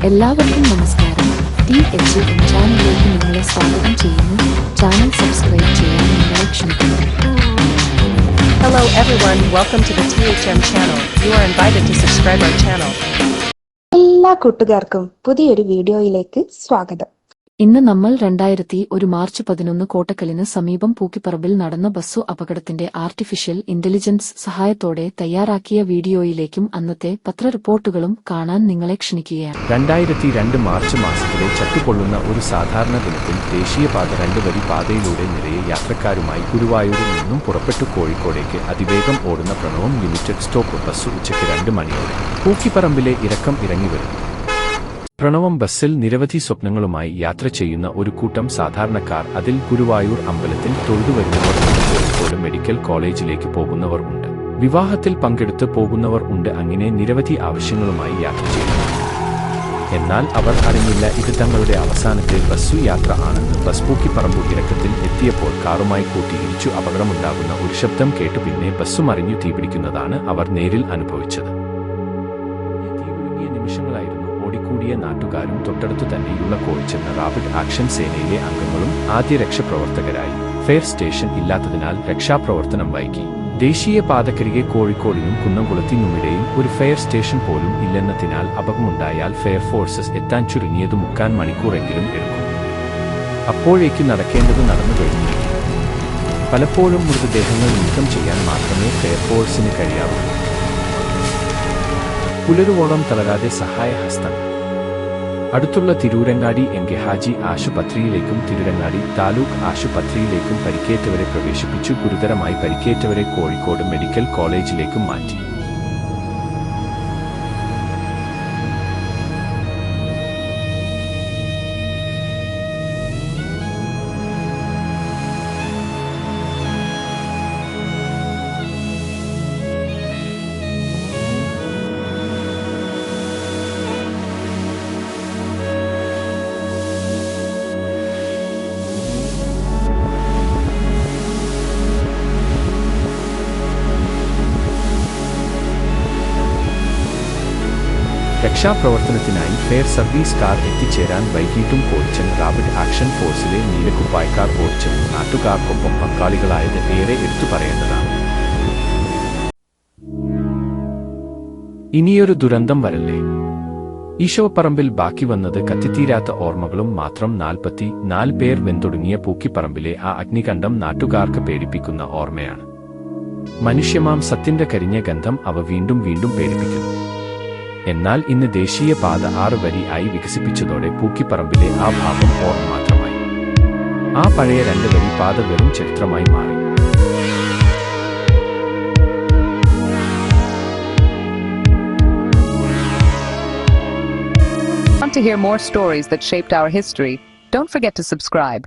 എല്ലാവർക്കും നമസ്കാരം. THM ചാനലിലേക്ക് നിങ്ങളെ സ്വാഗതം ചെയ്യുന്നു. ചാനൽ സബ്സ്ക്രൈബ് ചെയ്യാൻ നിങ്ങളെ ക്ഷണിക്കുന്നു. Hello everyone, welcome to the THM channel. You are invited to subscribe our channel. എല്ലാ കൂട്ടുകാർക്കും പുതിയൊരു വീഡിയോയിലേക്ക് സ്വാഗതം. ഇന്ന് നമ്മൾ 2001 മാർച്ച് 11 കോട്ടക്കലിന് സമീപം പൂക്കിപ്പറമ്പിൽ നടന്ന ബസ്സു അപകടത്തിന്റെ ആർട്ടിഫിഷ്യൽ ഇന്റലിജൻസ് സഹായത്തോടെ തയ്യാറാക്കിയ വീഡിയോയിലേക്കും അന്നത്തെ പത്രറിപ്പോർട്ടുകളും കാണാൻ നിങ്ങളെ ക്ഷണിക്കുകയാണ്. 2002 മാർച്ച് മാസത്തിലെ ചട്ടുപൊള്ളുന്ന ഒരു സാധാരണ ദിനത്തിൽ ദേശീയപാത 2 വരി പാതയിലൂടെ നിറയെ യാത്രക്കാരുമായി ഗുരുവായൂരിൽ നിന്നും പുറപ്പെട്ടു കോഴിക്കോടേക്ക് അതിവേഗം ഓടുന്ന പ്രണവം ലിമിറ്റഡ് സ്റ്റോപ്പ് ബസ് ഉച്ചയ്ക്ക് 2 മണിയോടെ പൂക്കിപ്പറമ്പിലെ ഇറക്കം ഇറങ്ങി വരുന്നു. പ്രണവം ബസ്സിൽ നിരവധി സ്വപ്നങ്ങളുമായി യാത്ര ചെയ്യുന്ന ഒരു കൂട്ടം സാധാരണക്കാർ, അതിൽ ഗുരുവായൂർ അമ്പലത്തിൽ തൊഴുതുവരുന്നവർ ഉണ്ട്, കോഴിക്കോട് മെഡിക്കൽ കോളേജിലേക്ക് പോകുന്നവർ ഉണ്ട്, വിവാഹത്തിൽ പങ്കെടുത്ത് പോകുന്നവർ ഉണ്ട്, അങ്ങനെ നിരവധി ആവശ്യങ്ങളുമായി യാത്ര ചെയ്യുന്നു. എന്നാൽ അവർ അറിഞ്ഞില്ല ഇത് തങ്ങളുടെ അവസാനത്തെ ബസ്സു യാത്ര ആണെന്ന്. ബസ് പൂക്കിപ്പറമ്പു ഇറക്കത്തിൽ എത്തിയപ്പോൾ കാറുമായി കൂട്ടിയിടിച്ചു അപകടമുണ്ടാകുന്ന ഒരു ശബ്ദം കേട്ടു. പിന്നെ ബസ്സു മറിഞ്ഞു തീപിടിക്കുന്നതാണ് അവർ നേരിൽ അനുഭവിച്ചത്. തീപിടുങ്ങിയ നിമിഷങ്ങളായിരുന്നു. ഓടിക്കൂടിയ നാട്ടുകാരും തൊട്ടടുത്തു തന്നെയുള്ള കോഴിച്ചെന്ന റാപ്പിഡ് ആക്ഷൻ സേനയിലെ അംഗങ്ങളും ആദ്യ രക്ഷാപ്രവർത്തകരായി. ഫയർ സ്റ്റേഷൻ ഇല്ലാത്തതിനാൽ രക്ഷാപ്രവർത്തനം വൈകി. ദേശീയപാതക്കരികെ കോഴിക്കോടിനും കുന്നംകുളത്തിനുമിടയിൽ ഒരു ഫയർ സ്റ്റേഷൻ പോലും ഇല്ലെന്നതിനാൽ അപകടമുണ്ടായാൽ ഫയർഫോഴ്സസ് എത്താൻ ചുരുങ്ങിയത് 3/4 മണിക്കൂറെങ്കിലും എടുക്കും. അപ്പോഴേക്ക് നടക്കേണ്ടത് നടന്നു കഴിഞ്ഞിരിക്കും. പലപ്പോഴും മൃതദേഹങ്ങൾ നീക്കം ചെയ്യാൻ മാത്രമേ ഫയർഫോഴ്സിന് കഴിയാവൂ. പുലരുവോളം തളരാതെ സഹായഹസ്തം. അടുത്തുള്ള തിരൂരങ്ങാടി എംകെ ആശുപത്രിയിലേക്കും തിരൂരങ്ങാടി താലൂക്ക് ആശുപത്രിയിലേക്കും പരിക്കേറ്റവരെ പ്രവേശിപ്പിച്ചു. ഗുരുതരമായി പരിക്കേറ്റവരെ കോഴിക്കോട് മെഡിക്കൽ കോളേജിലേക്കും മാറ്റി. രക്ഷാപ്രവർത്തനത്തിനായി ഫയർ സർവീസ് കാർ എത്തിച്ചേരാൻ വൈകിട്ടും കോഴിച്ചൻ റാപ്പിഡ് ആക്ഷൻ ഫോഴ്സിലെ നീലക്കുപ്പായക്കാർ ഓടിച്ചെന്നു. നാട്ടുകാർക്കൊപ്പം പങ്കാളികളായത് ഏറെ എടുത്തു പറയേണ്ടതാണ്. ഇനിയൊരു ദുരന്തം വരല്ലേ. ഈശോപ്പറമ്പിൽ ബാക്കി വന്നത് കത്തിത്തീരാത്ത ഓർമ്മകളും മാത്രം. 44 പേർ വെന്തൊടുങ്ങിയ പൂക്കിപ്പറമ്പിലെ ആ അഗ്നികണ്ഠം നാട്ടുകാർക്ക് പേടിപ്പിക്കുന്ന ഓർമ്മയാണ്. മനുഷ്യമാംസത്തിന്റെ കരിഞ്ഞ ഗന്ധം അവ വീണ്ടും വീണ്ടും പേടിപ്പിക്കുന്നു. എന്നാൽ ഇന്ന് ദേശീയപാത 6 വരി ആയി വികസിപ്പിച്ചതോടെ പൂക്കിപ്പറമ്പിലെ ആ ഭാഗം ഓർമ്മ മാത്രമായി. ആ പഴയ 2 വരി പാത വെറും ചരിത്രമായി മാറി. Want to hear more stories that shaped our history? Don't forget to subscribe.